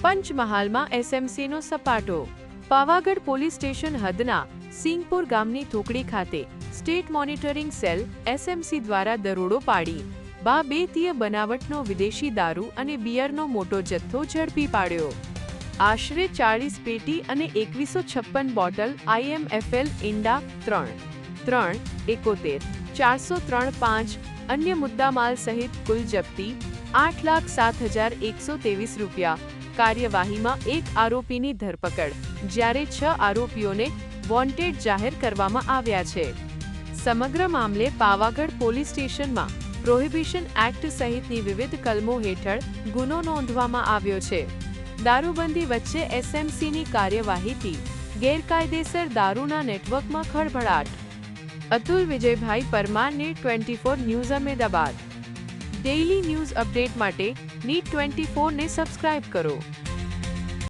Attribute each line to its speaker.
Speaker 1: પંચમહાલમાં એસએમસીનો સપાટો। Pavagadh police station હદના સિંગપુર ગામની થોકડી ખાતે state monitoring cell SMC દ્વારા દરોડો પાડી બાબેતીય બનાવટનો વિદેશી દારૂ અને બિયરનો મોટો જથ્થો ઝડપી પાડ્યો। આશરે 40 પેટી અને 2156 બોટલ IMFL ઇંડા 3,71,403.5 અન્ય મુદ્દામાલ સહિત કુલ જપ્તી 8,07,123 રૂપિયા। કાર્યવાહીમાં એક આરોપીની ધરપકડ જ્યારે 6 આરોપીઓને વોન્ટેડ જાહેર કરવામાં આવ્યા છે। સમગ્ર મામલે પાવાગઢ પોલીસ સ્ટેશનમાં પ્રોહિબિશન એક્ટ સહિતની વિવિધ કલમો હેઠળ ગુનો નોંધવામાં આવ્યો છે। દારૂબંધી વચ્ચે એસએમસીની કાર્યવાહીથી ગેરકાયદેસર દારૂના નેટવર્કમાં ખળભળાટ। અતુલ વિજયભાઈ Parmar, NEET 24 news, Ahmedabad. Daily news update માટે NEET 24 ને સબસ્ક્રાઇબ કરો।